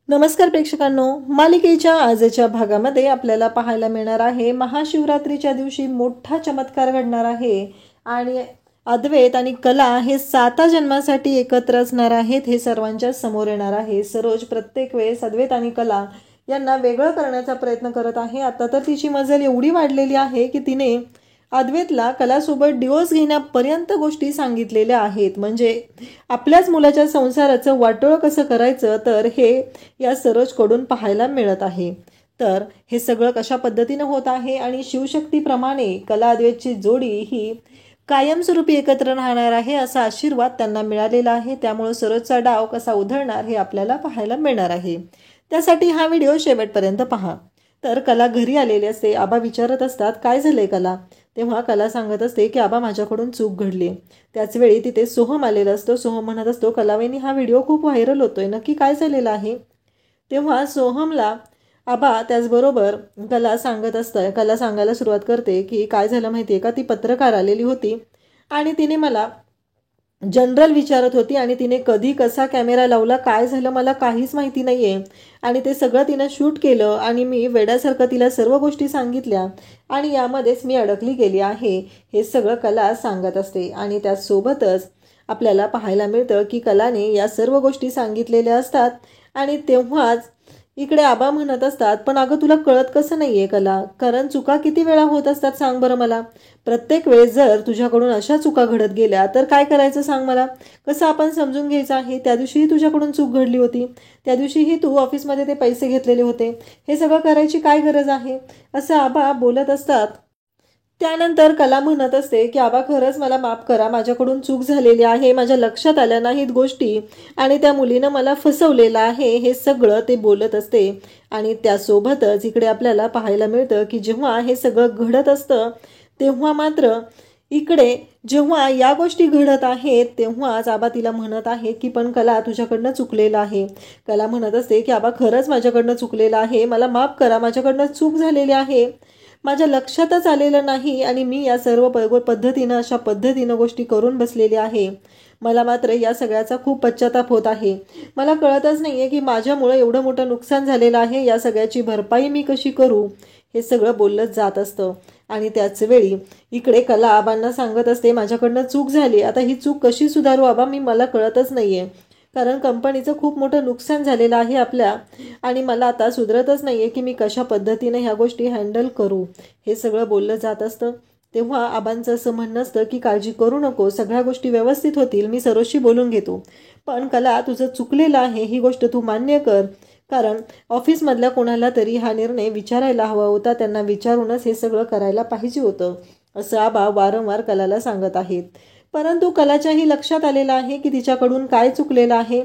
नमस्कार प्रेक्षकांनो, मालिकेच्या आजच्या भागामध्ये आपल्याला पाहायला मिळणार आहे महाशिवरात्रीच्या दिवशी मोठा चमत्कार घडणार आहे आणि अद्वैत आणि कला हे 7 जन्मासाठी एकत्र असणार आहेत हे सर्वांच्या समोर येणार आहे। सरोज प्रत्येक वेळेस अद्वैत आणि कला यांना वेगळं करण्याचा प्रयत्न करत आहे। आता तर तिची मजल एवढी वाढलेली आहे की तिने अद्वैतला कलासोबत डिवोर्स घेण्यापर्यंत गोष्टी सांगितलेल्या आहेत। म्हणजे आपल्याच मुलाच्या संसाराचं वाटोळं कसं करायचं तर हे या सरोजकडून पाहायला मिळत आहे। तर हे सगळं कशा पद्धतीने होत आहे आणि शिवशक्तीप्रमाणे कला अद्वैतची जोडी ही कायमस्वरूपी एकत्र राहणार आहे असा आशीर्वाद त्यांना मिळालेला आहे। त्यामुळे सरोजचा डाव कसा उधळणार हे आपल्याला पाहायला मिळणार आहे। त्यासाठी हा व्हिडिओ शेवटपर्यंत पहा। तर कला घरी आलेली असते। आबा विचारत असतात काय झालंय कला, तेव्हा कला सांगत असते की आबा माझ्याकडून चूक घडली। त्याच वेळी तिथे सोहम आलेला असतो। सोहम म्हणत असतो कलावहिनी हा व्हिडिओ खूप व्हायरल होतोय, नक्की काय झालेलं आहे। तेव्हा सोहमला आबा त्याचबरोबर कला सांगायला सुरुवात करते की काय झालं माहितीये का, ती पत्रकार आलेली होती आणि तिने मला जनरल विचारत होती आणि तिने कधी कसा कॅमेरा लावला काय झालं मला काहीच माहिती नाहीये आणि ते सगळं तिने शूट केलं आणि मी वेड्यासारखं तिला सर्व गोष्टी सांगितल्या आणि यामध्येच मी अडकली गेली आहे हे सगळं कला सांगत असते। आणि त्यासोबतच आपल्याला पाहायला मिळतं की कलाने या सर्व गोष्टी सांगितलेल्या असतात आणि तेव्हाच इकडे आबा म्हणत असतात पण अगं तुला कळत कसं नाहीये कला, कारण चुका किती वेळा होत असतात सांग बरं मला। प्रत्येक वेळेस जर तुझ्याकडून अशा चुका घडत गेल्या तर काय करायचं सांग मला, कसं आपण समजून घ्यायचं आहे। त्या दिवशीही तुझ्याकडून चूक घडली होती, त्या दिवशीही तू ऑफिसमध्ये ते पैसे घेतलेले होते, हे सगळं करायची काय गरज आहे असं आबा बोलत असतात। त्यानंतर कला म्हणत असते की आबा खरंच मला माफ करा, माझ्याकडून चूक झालेली आहे, माझ्या लक्षात आल्या नाहीत गोष्टी आणि त्या मुलीनं मला फसवलेलं आहे हे सगळं ते बोलत असते। आणि त्यासोबतच इकडे आपल्याला पाहायला मिळतं की जेव्हा हे सगळं घडत असतं तेव्हा मात्र इकडे जेव्हा या गोष्टी घडत आहेत तेव्हाच आबा तिला म्हणत आहे की पण कला तुझ्याकडनं चुकलेलं आहे। कला म्हणत असते की आबा खरंच माझ्याकडनं चुकलेलं आहे, मला माफ करा, माझ्याकडनं चूक झालेली आहे, माझ्या लक्षातच आलेलं नाही आणि मी या सर्व पद्धतीनं अशा पद्धतीनं गोष्टी करून बसलेली आहे। मला मात्र या सगळ्याचा खूप पश्चाताप होत आहे। मला कळतच नाहीये की माझ्यामुळे एवढं मोठं नुकसान झालेलं आहे, या सगळ्याची भरपाई मी कशी करू हे सगळं बोललं जात असतं। आणि त्याच वेळी इकडे कला आबांना सांगत असते माझ्याकडनं चूक झाली, आता ही चूक कशी सुधारू आबा मला कळतच नाहीये, कारण कंपनीचं खूप मोठं नुकसान झालेलं आहे आपल्या आणि मला आता सुधरतच नाहीये की मी कशा पद्धतीने ह्या गोष्टी हँडल करू हे सगळं बोललं जात असतं। तेव्हा आबांचं असं म्हणणं असतं की काळजी करू नको, सगळ्या गोष्टी व्यवस्थित होतील, मी सरोजशी बोलून घेतो, पण कला तुझं चुकलेलं आहे ही गोष्ट तू मान्य कर, कारण ऑफिसमधल्या कोणाला तरी हा निर्णय विचारायला हवा होता, त्यांना विचारूनच हे सगळं करायला पाहिजे होतं असं आबा वारंवार कलाला सांगत आहेत। परंतु कलाच्याही लक्षात आलेलं आहे की तिच्याकडून काय चुकलेलं आहे,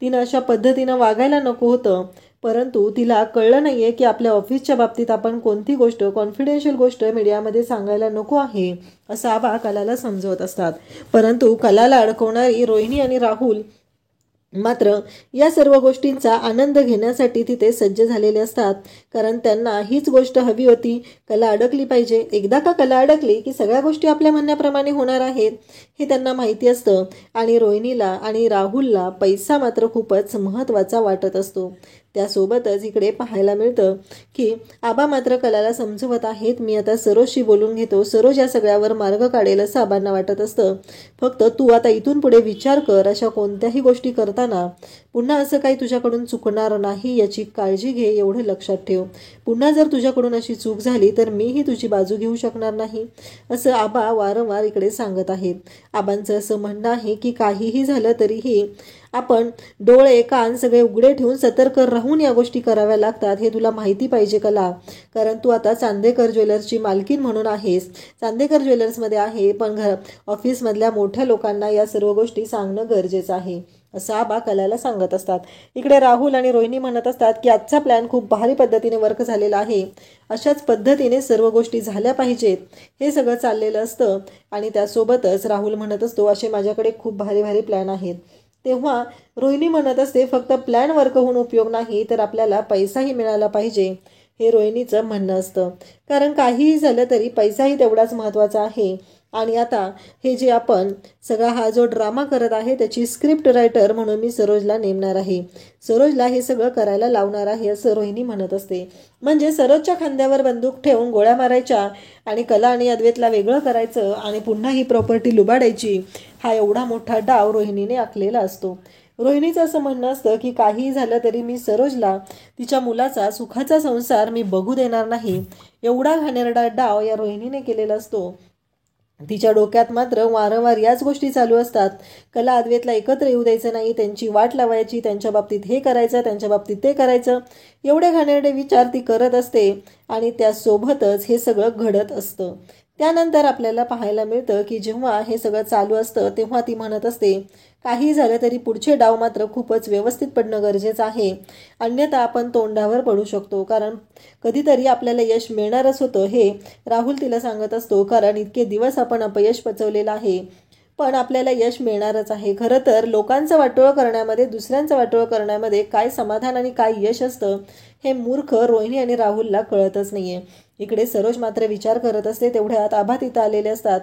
तिनं अशा पद्धतीनं वागायला नको होतं, परंतु तिला कळलं नाहीये की आपल्या ऑफिसच्या बाबतीत आपण कोणती गोष्ट कॉन्फिडेन्शियल गोष्ट मीडियामध्ये सांगायला नको आहे असं आबा कलाला समजवत असतात। परंतु कलाला अडकवणारी रोहिणी आणि राहुल मात्र या सर्व गोष्टींचा आनंद घेण्यासाठी तिथे सज्ज झालेले असतात, कारण त्यांना हीच गोष्ट हवी होती, कला अडकली पाहिजे। एकदा का कला अडकली की सगळ्या गोष्टी आपल्या म्हणण्याप्रमाणे होणार आहेत हे त्यांना माहिती असतं आणि रोहिणीला आणि राहुलला पैसा मात्र खूपच महत्त्वाचा वाटत असतो। त्यासोबतच इकडे पाहायला मिळतं की आबा मात्र कलाला समजवत आहेत मी आता सरोजशी बोलून घेतो, सरोज या सगळ्यावर मार्ग काढेल असं आबांना वाटत असतं, फक्त तू आता इथून पुढे विचार कर, अशा कोणत्याही गोष्टी करताना पुन्हा असं काही तुझ्याकडून चुकणार नाही याची काळजी घे, एवढं लक्षात ठेव, पुन्हा जर तुझ्याकडून अशी चूक झाली तर मीही तुझी बाजू घेऊ शकणार नाही असं आबा वारंवार इकडे सांगत आहेत। आबांचं असं म्हणणं आहे की काहीही झालं तरीही आपण डोळे कान सगळे उघडे ठेवून सतर्क राहून या गोष्टी कराव्या लागतात, हे तुला माहिती पाहिजे कला, कारण तू आता चांदेकर ज्वेलर्सची मालकीण म्हणून आहेस, चांदेकर ज्वेलर्समध्ये आहे, पण ऑफिसमधल्या मोठ्या लोकांना या सर्व गोष्टी सांगणं गरजेचं आहे असं आबा कलाला सांगत असतात। इकडे राहुल आणि रोहिणी म्हणत असतात की आजचा प्लॅन खूप भारी पद्धतीने वर्क झालेला आहे, अशाच पद्धतीने सर्व गोष्टी झाल्या पाहिजेत हे सगळं चाललेलं असतं। आणि त्यासोबतच राहुल म्हणत असतो असे माझ्याकडे खूप भारी भारी प्लॅन आहेत, तेव्हा रोहिणी म्हणत असते फक्त प्लॅन वर्क होऊन उपयोग नाही तर आपल्याला पैसाही मिळाला पाहिजे हे रोहिणीचं म्हणणं असतं, कारण काहीही झालं तरी पैसाही तेवढाच महत्त्वाचा आहे आणि आता हे जे आपण सगळा हा जो ड्रामा करत आहे त्याची स्क्रिप्ट रायटर म्हणून मी सरोजला नेमणार आहे, सरोजला हे सगळं करायला लावणार आहे असं रोहिणी म्हणत असते. म्हणजे सरोजच्या खांद्यावर बंदूक ठेवून गोळ्या मारायच्या आणि कला आणि अद्वैतला वेगळं करायचं आणि पुन्हा ही प्रॉपर्टी लुबाडायची, हा एवढा मोठा डाव रोहिणीने आखलेला असतो. रोहिणीचं असं म्हणणं असतं की काहीही झालं तरी मी सरोजला तिच्या मुलाचा सुखाचा संसार मी बघू देणार नाही. एवढा घाणेरडा डाव या रोहिणीने केलेला असतो. तिच्या डोक्यात मात्र वारंवार याच गोष्टी चालू असतात. कला अद्वैतला एकत्र येऊ द्यायचं नाही, त्यांची वाट लावायची, त्यांच्या बाबतीत हे करायचं, त्यांच्या बाबतीत ते करायचं, एवढे घाणेरडे विचार ती करत असते आणि त्यासोबतच हे सगळं घडत असतं. त्यानंतर आपल्याला पाहायला मिळतं की जेव्हा हे सगळं चालू असतं तेव्हा ती म्हणत असते काही झालं तरी पुढचे डाव मात्र खूपच व्यवस्थित पडणं गरजेचं आहे, अन्यथा आपण तोंडावर पडू शकतो, कारण कधीतरी आपल्याला यश मिळणारच होतं हे राहुल तिला सांगत असतो. कारण इतके दिवस आपण अपयश पचवलेलं आहे, पण आपल्याला यश मिळणारच आहे. खरं तर लोकांचं वाटोळं करण्यामध्ये, दुसऱ्यांचं वाटोळं करण्यामध्ये काय समाधान आणि काय यश असतं हे मूर्ख रोहिणी आणि राहुलला कळतच नाहीये. इकडे सरोज मात्र विचार करत असते. तेवढ्यात आबा तिथं आलेले असतात.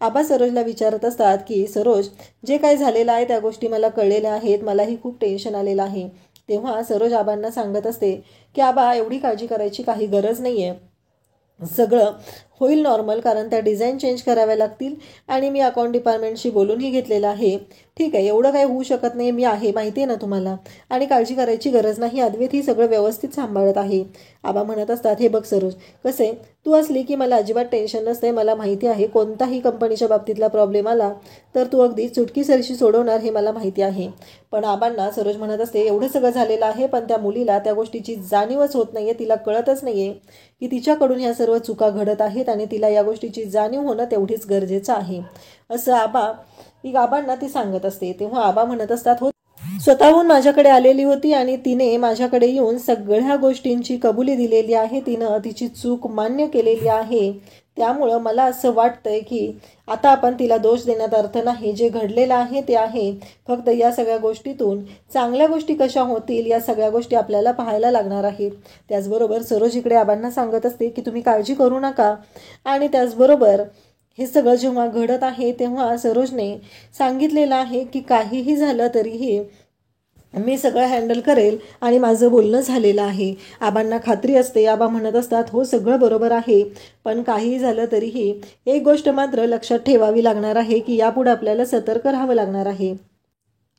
आबा सरोजला विचारत असतात की सरोज, जे काय झालेलं आहे त्या गोष्टी मला कळलेल्या आहेत, मलाही खूप टेन्शन आलेलं आहे. तेव्हा सरोज आबांना सांगत असते की आबा, एवढी काळजी करायची काही गरज नाही आहे, सगळं होईल नॉर्मल, कारण त्या डिझाईन चेंज कराव्या लागतील आणि मी अकाउंट डिपार्टमेंटशी बोलूनही घेतलेलं आहे. ठीक आहे, एवढं काही होऊ शकत नाही, मी आहे, माहिती आहे ना तुम्हाला, आणि काळजी करायची गरज नाही, अद्वैत ही सगळं व्यवस्थित सांभाळत आहे. आबा म्हणत असतात, हे बघ सरोज, कसे तू असली की मला अजिबात टेन्शन नसते. मला माहिती आहे कोणताही कंपनीच्या बाबतीतला प्रॉब्लेम आला तर तू अगदी चुटकीसरशी सोडवणार, हे मला माहिती आहे. पण आबांना सरोज म्हणत असते, एवढं सगळं झालेलं आहे पण त्या मुलीला त्या गोष्टीची जाणीवच होत नाहीये, तिला कळतच नाहीये की तिच्याकडून ह्या सर्व चुका घडत आहेत आणि तिला या गोष्टीची जाणीव होणं तेवढीच गरजेचं आहे, असं आबांना ती सांगत असते. तेव्हा आबा म्हणत असतात, हो, स्वतःहून माझ्याकडे आलेली होती आणि तिने माझ्याकडे येऊन सगळ्या गोष्टींची कबुली दिलेली आहे, तिनं तिची चूक मान्य केलेली आहे. त्यामुळं मला असं वाटतंय की आता आपण तिला दोष देण्यात अर्थ नाही, जे घडलेलं आहे ते आहे. फक्त या सगळ्या गोष्टीतून चांगल्या गोष्टी कशा होतील या सगळ्या गोष्टी आपल्याला पाहायला लागणार आहेत. त्याचबरोबर सरोज इकडे आबांना सांगत असते की तुम्ही काळजी करू नका. आणि त्याचबरोबर हे सगळं जेव्हा घडत आहे तेव्हा सरोजने सांगितलेलं आहे की काहीही झालं तरीही मी सगळं हँडल करेल आणि माझं बोलणं झालेलं आहे. आबांना खात्री असते. आबा म्हणत असतात, हो, सगळं बरोबर आहे, पण काहीही झालं तरीही एक गोष्ट मात्र लक्षात ठेवावी लागणार आहे की यापुढे आपल्याला सतर्क राहावं लागणार आहे.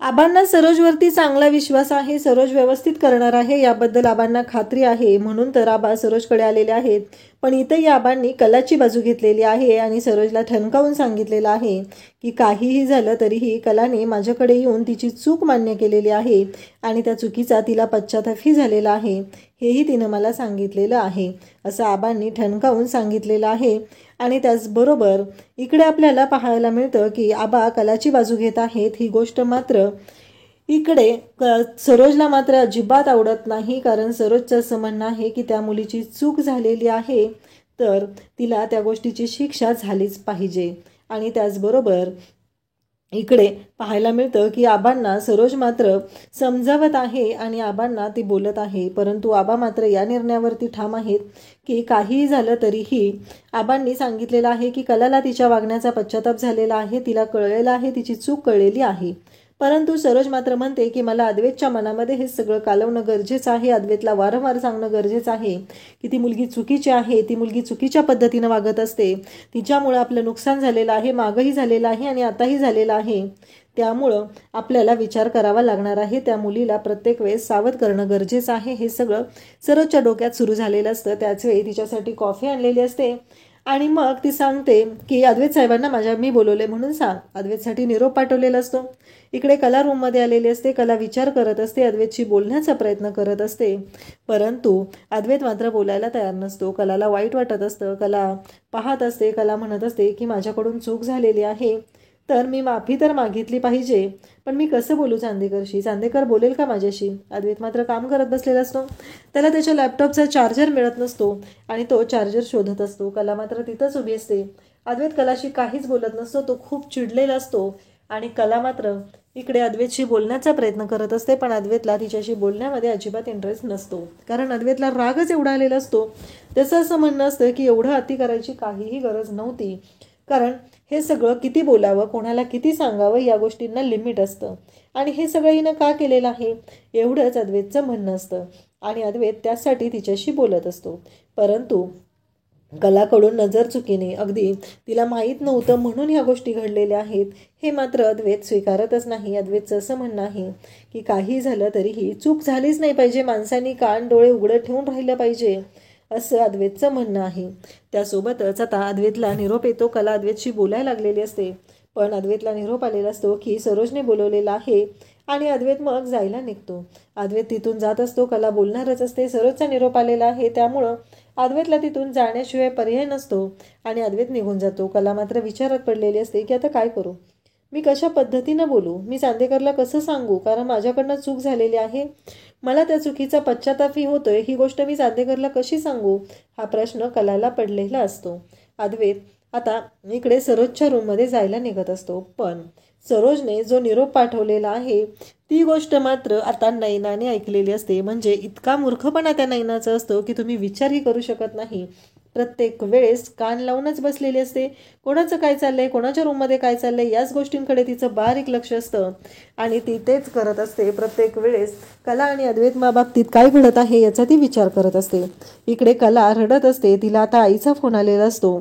आबांना सरोजवरती चांगला विश्वास आहे, सरोज व्यवस्थित करणार आहे याबद्दल आबांना खात्री आहे, म्हणून तर आबा सरोजकडे आलेले आहेत. पण इथंही आबांनी कलाची बाजू घेतलेली आहे आणि सरोजला ठणकावून सांगितलेलं आहे की काहीही झालं तरीही कलाने माझ्याकडे येऊन तिची चूक मान्य केलेली आहे आणि त्या चुकीचा तिला पश्चातापही झालेला आहे, हेही तिनं मला सांगितलेलं आहे, असं आबांनी ठणकावून सांगितलेलं आहे. आणि त्याचबरोबर इकडे आपल्याला पाहायला मिळतं की आबा कलाची बाजू घेत आहेत. ही गोष्ट मात्र इकडे सरोजला मात्र अजिबात आवडत नाही, कारण सरोजचं असं म्हणणं आहे की त्या मुलीची चूक झालेली आहे तर तिला त्या गोष्टीची शिक्षा झालीच पाहिजे. आणि त्याचबरोबर इकडे पाहायला मिळतं की आबांना सरोज मात्र समजावत आहे आणि आबांना ती बोलत आहे, परंतु आबा मात्र या निर्णयावरती ठाम आहेत की काहीही झालं तरीही आबांनी सांगितलेलं आहे की कलाला तिच्या वागण्याचा पश्चाताप झालेला आहे, तिला कळलेलं आहे, तिची चूक कळलेली आहे. परंतु सरोज मात्र म्हणते की मला अद्वैतच्या मनामध्ये हे सगळं कालवणं गरजेचं आहे, अद्वैतला वारंवार सांगणं गरजेचं आहे की ती मुलगी चुकीची आहे, ती मुलगी चुकीच्या पद्धतीनं वागत असते, तिच्यामुळं आपलं नुकसान झालेलं आहे, मागंही झालेलं आहे आणि आताही झालेलं आहे. त्यामुळं आपल्याला विचार करावा लागणार आहे, त्या मुलीला प्रत्येक वेळेस सावध करणं गरजेचं आहे. हे सगळं सरोजच्या डोक्यात सुरू झालेलं असतं. त्याचवेळी तिच्यासाठी कॉफी आणलेली असते आणि मग ती सांगते की अद्वैत साहेबांना मी बोलवले म्हणून सांग. अद्वैतसाठी निरोप पाठवलेला असतो. इकडे कला रूममध्ये आलेली असते. कला विचार करत असते, अद्वैतशी बोलण्याचा प्रयत्न करत असते, परंतु अद्वैत मात्र बोलायला तयार नसतो. कलाला वाईट वाटत असतं. कला पाहत असते. कला म्हणत असते की माझ्याकडून चूक झालेली आहे तर मी माफी तर मागितली पाहिजे, पण मी कसं बोलू चांदेकरशी, चांदेकर बोलेल का माझ्याशी. अद्वैत मात्र काम करत बसलेला असतो. त्याला त्याच्या लॅपटॉपचा चार्जर मिळत नसतो आणि तो चार्जर शोधत असतो. कला मात्र तिथंच उभी असते. अद्वैत कलाशी काहीच बोलत नसतो. तो खूप चिडलेला असतो आणि कला मात्र इकडे अद्वैतशी बोलण्याचा प्रयत्न करत असते, पण अद्वैतला तिच्याशी बोलण्यामध्ये अजिबात इंटरेस्ट नसतो, कारण अद्वैतला रागच एवढा आलेला असतो. त्याचं असं म्हणणं असतं की एवढं अति करायची काहीही गरज नव्हती, कारण हे सगळं किती बोलावं, कोणाला किती सांगावं, या गोष्टींना लिमिट असतं. आणि हे सगळं हिनं का केलेलं आहे एवढंच अद्वैतचं म्हणणं असतं. आणि अद्वैत त्यासाठी तिच्याशी बोलत असतो. परंतु कलाकडून नजर चुकीने, अगदी तिला माहीत नव्हतं म्हणून ह्या गोष्टी घडलेल्या आहेत, हे मात्र अद्वैत स्वीकारतच नाही. अद्वैतचं असं म्हणणं आहे की काही झालं तरीही चूक झालीच नाही पाहिजे, माणसांनी कान डोळे उघडं ठेवून राहिलं पाहिजे, असं अद्वैतचं म्हणणं आहे. त्यासोबतच आता अद्वैतला निरोप येतो. कला अद्वैतशी बोलायला लागलेली असते, पण अद्वैतला निरोप आलेला असतो की सरोजने बोलवलेला आहे. आणि अद्वैत मग जायला निघतो. अद्वैत तिथून जात असतो. कला बोलणारच असते. सरोजचा निरोप आलेला आहे, त्यामुळं अद्वैतला तिथून जाण्याशिवाय पर्याय नसतो आणि अद्वैत निघून जातो. कला मात्र विचारात पडलेली असते की आता काय करू, मी कशा पद्धतीनं बोलू, मी चांदेकरला कसं सांगू, कारण माझ्याकडनं चूक झालेली आहे, मला त्या चुकीचा पश्चातापही होतोय, ही गोष्ट मी चांदेकरला कशी सांगू, हा प्रश्न कलाला पडलेला असतो. अद्वैत आता इकडे सरोजच्या रूममध्ये जायला निघत असतो, पण सरोजने जो निरोप पाठवलेला आहे ती गोष्ट मात्र आता नैनाने ऐकलेली असते. म्हणजे इतका मूर्खपणा त्या नैनाचा असतो की तुम्ही विचारही करू शकत नाही. प्रत्येक वेळेस कान लावूनच बसलेली असते. कोणाचं काय चाललंय, कोणाच्या रूममध्ये काय चाललंय, याच गोष्टींकडे तिचं बारीक लक्ष असतं आणि ती तेच करत असते. प्रत्येक वेळेस कला आणि अद्वैत बाबतीत काय घडत आहे याचा ती विचार करत असते. इकडे कला रडत असते. तिला आता आईचा फोन आलेला असतो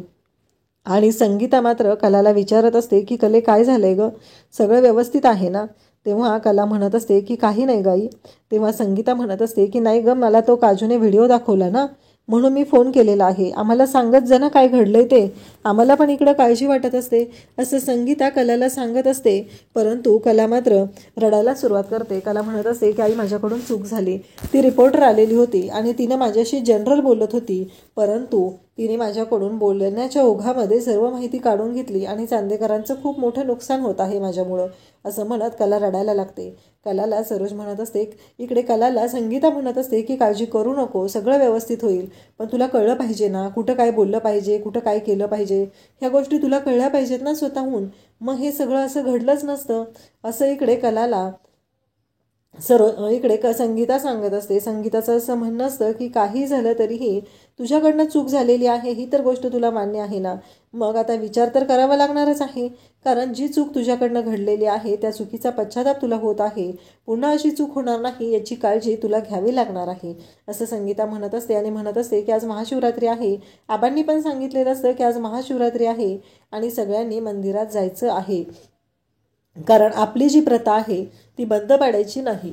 आणि संगीता मात्र कलाला विचारत असते की कले काय झालंय ग, सगळं व्यवस्थित आहे ना. तेव्हा कला म्हणत असते की काही नाही गाई. तेव्हा संगीता म्हणत असते की नाही ग, मला तो काजूने व्हिडिओ दाखवला ना, म्हणून मी फोन केलेला आहे, आम्हाला सांगत जरा काय घडलंय ते, आम्हाला पण इकडं काळजी वाटत असते, असं संगीता कलाला सांगत असते. परंतु कला मात्र रडायला सुरुवात करते. कला म्हणत असते की आई माझ्याकडून चूक झाली, ती रिपोर्टर आलेली होती आणि तिनं माझ्याशी जनरल बोलत होती, परंतु तिने माझ्याकडून बोलण्याच्या ओघामध्ये सर्व माहिती काढून घेतली आणि चांदेकरांचं खूप मोठं नुकसान होत आहे माझ्यामुळं, असं म्हणत कला रडायला लागते. कलाला सरोज म्हणत असते, इकडे कलाला संगीता म्हणत असते की काळजी करू नको, सगळं व्यवस्थित होईल, पण तुला कळलं पाहिजे ना, कुठं काय बोललं पाहिजे, कुठं काय केलं पाहिजे, ह्या गोष्टी तुला कळल्या पाहिजेत ना स्वतःहून, मग हे सगळं असं घडलंच नसतं, असं इकडे कलाला इकडे संगीता सांगत असते. संगीताचं असं म्हणणं असतं की काही झालं तरीही तुझ्याकडनं चूक झालेली आहे, ही तर गोष्ट तुला मान्य आहे ना, मग आता विचार तर करावा लागणारच आहे, कारण जी चूक तुझ्याकडनं घडलेली आहे त्या चुकीचा पश्चाताप तुला होत आहे, पुन्हा अशी चूक होणार नाही याची काळजी तुला घ्यावी लागणार आहे, असं संगीता म्हणत असते. आणि म्हणत असते की आज महाशिवरात्री आहे, आबांनी पण सांगितलेलं असतं की आज महाशिवरात्री आहे आणि सगळ्यांनी मंदिरात जायचं आहे, कारण आपली जी प्रथा आहे ती बंद पाडायची नाही.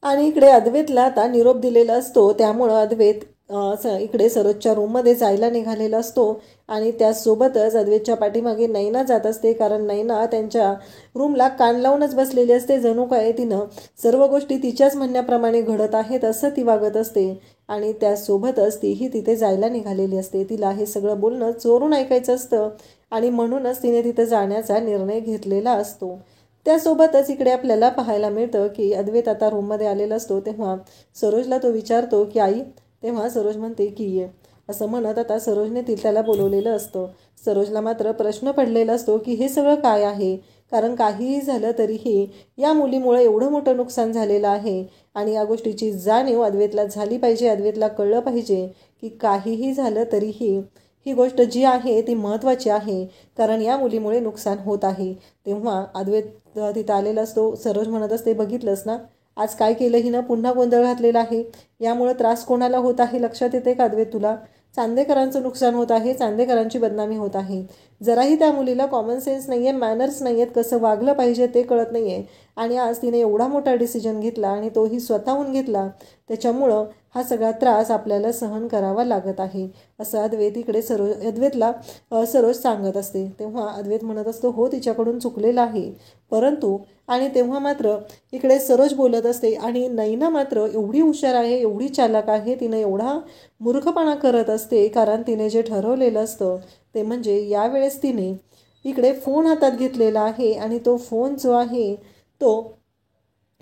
आणि इकडे अद्वैतला आता निरोप दिलेला असतो, त्यामुळं अद्वैत इकडे सरोजच्या रूममध्ये जायला निघालेला असतो आणि त्यासोबतच अद्वैतच्या पाठीमागे नैना जात असते, कारण नैना त्यांच्या रूमला कान लावूनच बसलेली असते. जणू काय तिनं सर्व गोष्टी तिच्याच म्हणण्याप्रमाणे घडत आहेत असं ती वागत असते आणि त्यासोबतच तीही तिथे जायला निघालेली असते. तिला हे सगळं बोलणं चोरून ऐकायचं असतं आणि म्हणूनच तिने तिथे जाण्याचा निर्णय घेतलेला असतो. त्यासोबतच इकडे आपल्याला पाहायला मिळतं की अद्वैत आता रूममध्ये आलेला असतो. तेव्हा सरोजला तो विचारतो की आई, तेव्हा सरोज म्हणते की ये, असं म्हणत आता सरोजने त्याला बोलवलेलं असतं. सरोजला मात्र प्रश्न पडलेला असतो की हे सगळं काय आहे, कारण काहीही झालं तरीही या मुलीमुळे एवढं मोठं नुकसान झालेलं आहे आणि या गोष्टीची जाणीव अद्वैतला झाली पाहिजे. अद्वैतला कळलं पाहिजे की काहीही झालं तरीही ही गोष्ट जी आहे ती महत्त्वाची आहे, कारण या मुलीमुळे नुकसान होत आहे. तेव्हा अद्वैत तिथं आलेला असतो. सरोज म्हणत असते, बघितलंस ना आज काय केलं हिनं, पुन्हा गोंधळ घातलेला आहे, यामुळे त्रास कोणाला होत आहे लक्षात येते का अद्वैत तुला, चांदेकरांचं नुकसान होत आहे, चांदेकरांची बदनामी होत आहे. जराही त्या मुलीला कॉमन सेन्स नाही आहे, मॅनर्स नाही आहेत, कसं वागलं पाहिजे ते कळत नाही आहे आणि आज तिने एवढा मोठा डिसिजन घेतला आणि तोही स्वतःहून घेतला, त्याच्यामुळं हा सगळा त्रास आपल्याला सहन करावा लागत आहे, असं अद्वैत इकडे अद्वैतला सरोज सांगत असते. तेव्हा अद्वैत म्हणत असतो, हो तिच्याकडून चुकलेलं आहे, परंतु आणि तेव्हा मात्र इकडे सरोज बोलत असते आणि नैना मात्र एवढी हुशार आहे, एवढी चालाक आहे, तिनं एवढा मूर्खपणा करत असते, कारण तिने जे ठरवलेलं असतं ते म्हणजे यावेळेस तिने इकडे फोन हातात घेतलेला आहे आणि तो फोन जो आहे तो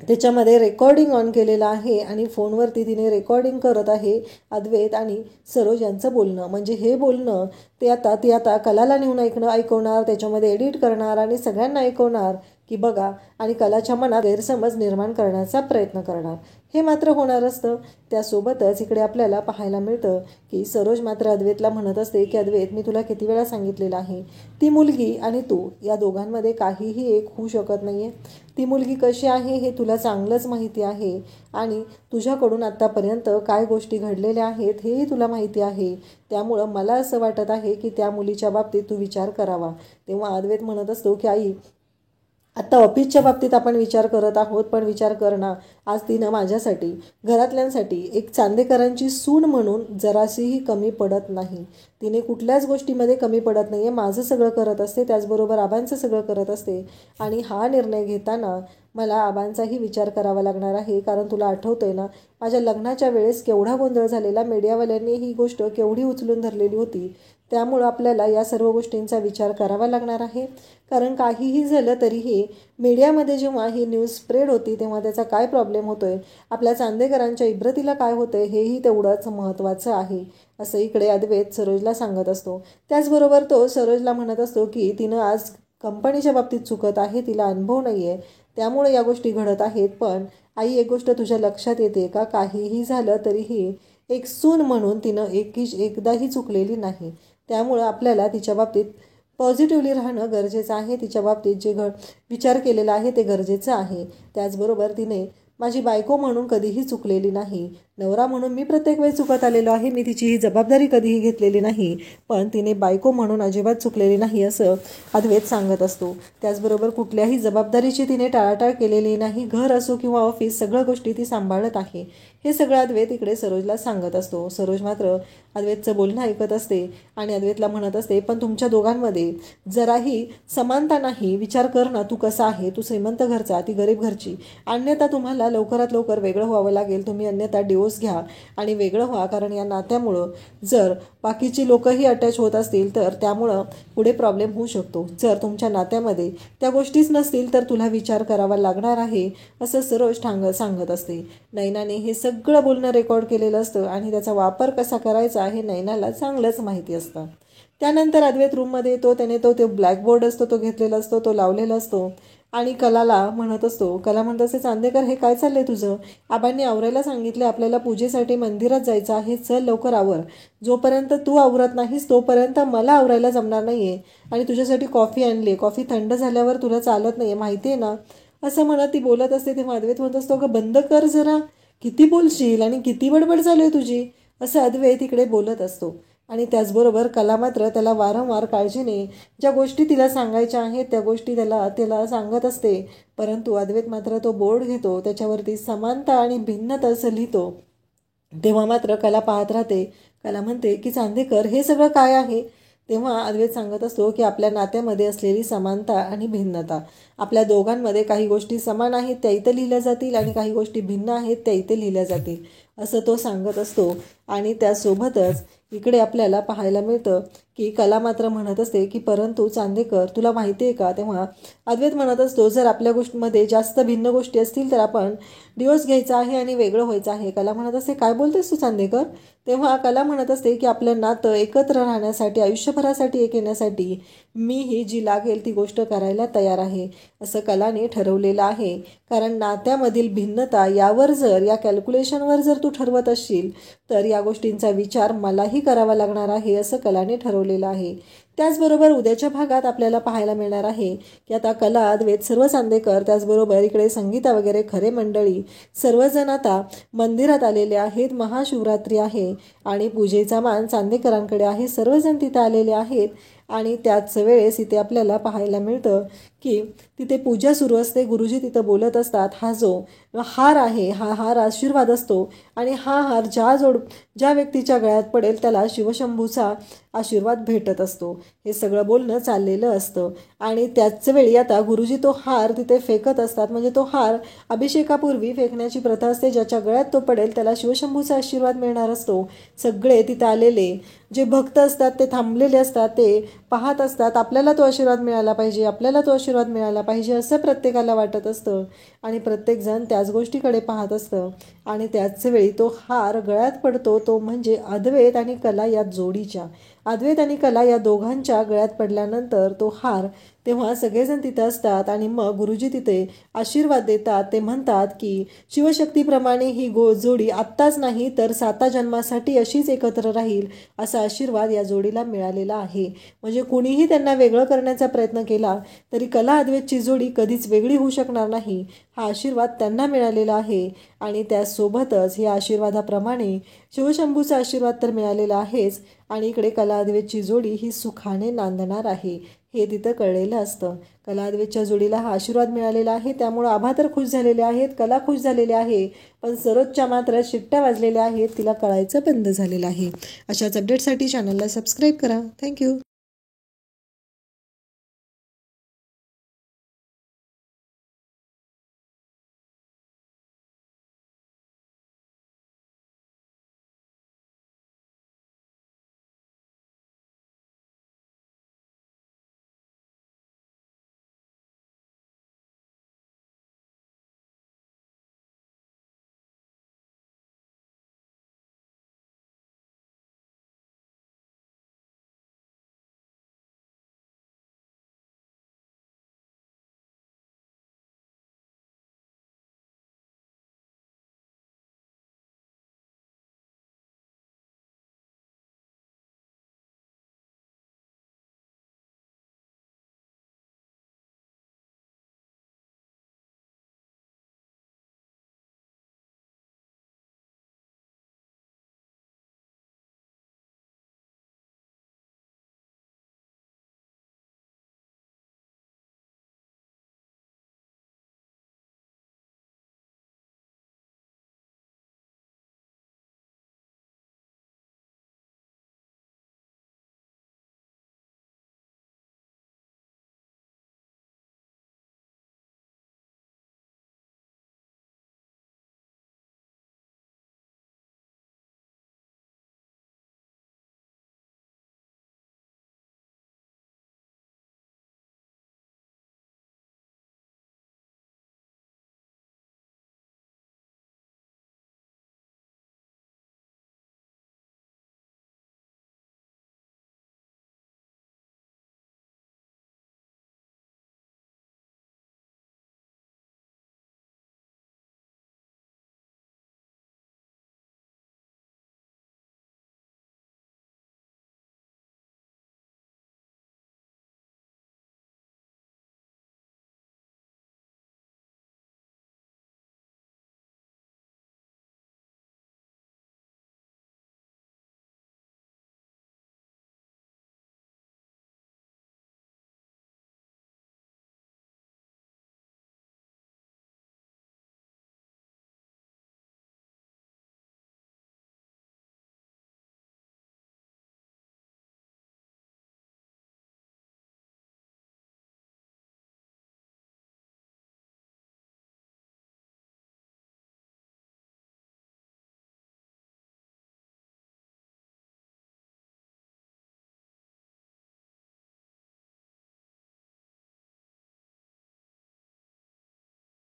त्याच्यामध्ये रेकॉर्डिंग ऑन केलेलं आहे आणि फोनवरती तिने रेकॉर्डिंग करत आहे अद्वैत आणि सरोज यांचं बोलणं. म्हणजे हे बोलणं ती आता कलाला नेऊन ऐकवणार, त्याच्यामध्ये एडिट करणार आणि सगळ्यांना ऐकवणार की बघा, आणि कलाच्या मनात गैरसमज निर्माण करण्याचा प्रयत्न करणार. हे मात्र होणार असतं. त्यासोबतच इकडे आपल्याला पाहायला मिळतं की सरोज मात्र अद्वैतला म्हणत असते की अद्वैत, मी तुला किती वेळा सांगितलेलं आहे, ती मुलगी आणि तू या दोघांमध्ये काहीही एक होऊ शकत नाही आहे. ती मुलगी कशी आहे हे तुला चांगलंच माहिती आहे आणि तुझ्याकडून आत्तापर्यंत काय गोष्टी घडलेल्या आहेत हेही तुला माहिती आहे. त्यामुळं मला असं वाटत आहे की त्या मुलीच्या बाबतीत तू विचार करावा. तेव्हा अद्वैत म्हणत असतो की आई, आत्ता ऑफिसच्या बाबतीत आपण विचार करत आहोत, पण विचार कर ना, आज तिनं माझ्यासाठी, घरातल्यांसाठी एक चांदेकरांची सून म्हणून जराशीही कमी पडत नाही. तिने कुठल्याच गोष्टीमध्ये कमी पडत नाही आहे. माझं सगळं करत असते, त्याचबरोबर आबांचं सगळं करत असते. आणि हा निर्णय घेताना मला आबांचाही विचार करावा लागणार आहे. कारण तुला आठवतं आहे ना, माझ्या लग्नाच्या वेळेस केवढा गोंधळ झालेला, मीडियावाल्यांनी ही गोष्ट केवढी उचलून धरलेली होती. त्यामुळं आपल्याला या सर्व गोष्टींचा विचार करावा लागणार आहे. कारण काहीही झालं तरीही मीडियामध्ये जेव्हा ही न्यूज स्प्रेड होती तेव्हा त्याचा काय प्रॉब्लेम होतो आहे, आपल्या चांदेकरांच्या इब्रतीला काय होतं आहे, हेही तेवढंच महत्त्वाचं आहे, असं इकडे अद्वैत सरोजला सांगत असतो. त्याचबरोबर तो सरोजला म्हणत असतो की तिनं आज कंपनीच्या बाबतीत चुकत आहे, तिला अनुभव नाही आहे, त्यामुळे या गोष्टी घडत आहेत. पण आई, एक गोष्ट तुझ्या लक्षात येते का, काहीही झालं तरीही एक सून म्हणून तिनं एकदाही चुकलेली नाही. त्यामुळं आपल्याला तिच्या बाबतीत पॉझिटिव्हली राहणं गरजेचं आहे. तिच्या बाबतीत जे विचार केलेला आहे ते गरजेचं आहे. त्याचबरोबर तिने माझी बायको म्हणून कधीही चुकलेली नाही, नवरा म्हणून मी प्रत्येक वेळी चुकत आलेलो आहे, मी तिची ही जबाबदारी कधीही घेतलेली नाही, पण तिने बायको म्हणून अजिबात चुकलेली नाही, असं अद्वैत सांगत असतो. त्याचबरोबर कुठल्याही जबाबदारीची तिने टाळाटाळ केलेली नाही. घर असो किंवा ऑफिस, सगळ्या गोष्टी ती सांभाळत आहे, हे सगळं अद्वैत इकडे सरोजला सांगत असतो. सरोज मात्र अद्वैतचं बोलणं ऐकत असते आणि अद्वैतला म्हणत असते, पण तुमच्या दोघांमध्ये जराही समानता नाही. विचार कर ना, तू कसा आहे, तू श्रीमंत घरचा, ती गरीब घरची, अन्यथा तुम्हाला लवकरात लवकर वेगळं व्हावं लागेल. तुम्ही अन्यथा डिवोर्स घ्या आणि वेगळं व्हा. कारण या नात्यामुळं जर बाकीची लोकंही अटॅच होत असतील तर त्यामुळं पुढे प्रॉब्लेम होऊ शकतो. जर तुमच्या नात्यामध्ये त्या गोष्टीच नसतील तर तुला विचार करावा लागणार आहे, असं सरोज सांगत असते. नैनाने हे सगळं बोलणं रेकॉर्ड केलेलं असतं आणि त्याचा वापर कसा करायचा हे नैनाला चांगलंच माहिती असतं. त्यानंतर अद्वैत रूममध्ये येतो. त्याने तो ब्लॅकबोर्ड असतो तो घेतलेला असतो, तो लावलेला असतो आणि कलाला म्हणत असतो. कला म्हणत असते, चांदेकर हे काय चाललंय तुझं, आबांनी आवरायला सांगितले, आपल्याला पूजेसाठी मंदिरात जायचं आहे, चल लवकर आवर. जोपर्यंत तू आवरत नाहीस तोपर्यंत मला आवरायला जमणार नाही आहे. आणि तुझ्यासाठी कॉफी आणली, कॉफी थंड झाल्यावर तुला चालत नाही आहे, माहिती आहे ना, असं म्हणत ती बोलत असते. तेव्हा अद्वैत म्हणत असतो, अगं बंद कर जरा, किती बोलशील आणि किती बडबड चालू आहे तुझी, असं अद्वैत इकडे बोलत असतो. आणि त्याचबरोबर कला मात्र त्याला वारंवार काळजीने ज्या गोष्टी तिला सांगायच्या आहेत त्या गोष्टी त्याला सांगत असते. परंतु अद्वैत मात्र तो बोर्ड घेतो, त्याच्यावरती समानता आणि भिन्नता असं लिहितो. तेव्हा मात्र कला पाहत राहते. कला म्हणते की चांदेकर हे सगळं काय आहे. तेव्हा अद्वैत सांगत असतो की आपल्या नात्यामध्ये असलेली समानता आणि भिन्नता, आपल्या दोघांमध्ये काही गोष्टी समान आहेत त्या इथं लिहिल्या जातील आणि काही गोष्टी भिन्न आहेत त्या इथे लिहिल्या जातील, असं तो सांगत असतो. आणि त्यासोबतच इकडे आपल्याला पाहायला मिळतं की कला मात्र म्हणत असते की परंतु चांदेकर तुला माहिती आहे का. तेव्हा अद्वैत म्हणत असतो, जर आपल्या गोष्टीमध्ये जास्त भिन्न गोष्टी असतील तर आपण डिवोर्स घ्यायचा आहे आणि वेगळं व्हायचं आहे. कला म्हणत असते, काय बोलतेस तू चांदेकर. तेव्हा कला म्हणत असते की आपलं नातं एकत्र राहण्यासाठी, आयुष्यभरासाठी एक येण्यासाठी मीही जी लागेल ती गोष्ट करायला तयार आहे, असं कलाने ठरवलेलं आहे. कारण नात्यामधील भिन्नता यावर जर, या कॅल्क्युलेशनवर जर तू ठरवत असशील तर या गोष्टींचा विचार मलाही करावा लागणार आहे, असं कलाने ठरवलेलं आहे. त्याचबरोबर उद्याच्या भागात आपल्याला पाहायला मिळणार आहे की आता कला, अद्वैत, सर्व चांदेकर, त्याचबरोबर इकडे संगीता वगैरे खरे मंडळी सर्वजण आता मंदिरात आलेले आहेत. महाशिवरात्री आहे आणि पूजेचा मान चांदेकरांकडे आहे. सर्वजण तिथे आलेले आहेत आणि त्याच वेळेस इथे आपल्याला पाहायला मिळतं की तिथे पूजा सुरू असते. गुरुजी तिथं बोलत असतात. हा जो हार आहे हा हार आशीर्वाद असतो आणि हा हार ज्या व्यक्तीच्या गळ्यात पडेल त्याला शिवशंभूचा आशीर्वाद भेटत असतो. हे सगळं बोलणं चाललेलं असतं आणि त्याच वेळी आता गुरुजी तो हार तिथे फेकत असतात. म्हणजे तो हार अभिषेकापूर्वी फेकण्याची प्रथा असते. ज्याच्या गळ्यात तो पडेल त्याला शिवशंभूचा आशीर्वाद मिळणार असतो. सगळे तिथे आलेले जे भक्त असतात ते थांबलेले असतात, ते पाहत असतात. आपल्याला तो आशीर्वाद मिळाला पाहिजे, आपल्याला तो आशीर्वाद मिळाला पाहिजे असं प्रत्येकाला वाटत असतं आणि प्रत्येकजण त्याच गोष्टीकडे पाहत असतं. आणि त्याच वेळी तो हार गळ्यात पडतो, तो म्हणजे अद्वैत आणि कला या जोडीच्या, अद्वैत आणि कला या दोघांच्या गळ्यात पडल्यानंतर तो हार तेव्हा सगळेजण तिथे असतात आणि मग गुरुजी तिथे आशीर्वाद देतात. ते म्हणतात की शिवशक्तीप्रमाणे ही जोडी आत्ताच नाही तर 7 जन्मासाठी अशीच एकत्र राहील असा आशीर्वाद या जोडीला मिळालेला आहे. म्हणजे कुणीही त्यांना वेगळं करण्याचा प्रयत्न केला तरी कला अद्वैतची जोडी कधीच वेगळी होऊ शकणार नाही हा आशीर्वाद त्यांना मिळालेला आहे. आणि त्यासोबतच या आशीर्वादाप्रमाणे शिवशंभूचा आशीर्वाद तर मिळालेला आहेच आणि इकडे कला अद्वैतची जोडी ही सुखाने नांदणार आहे हे तिथं कळलेलं असतं. कला अद्वैतच्या जोडीला हा आशीर्वाद मिळालेला आहे त्यामुळं आभा तर खुश झालेले आहेत, कला खुश झालेले आहे, पण सरोजच्या मात्र शिट्ट्या वाजलेल्या आहेत, तिला कळायचं बंद झालेलं आहे. अशाच अपडेटसाठी चॅनलला सबस्क्राईब करा. थँक्यू.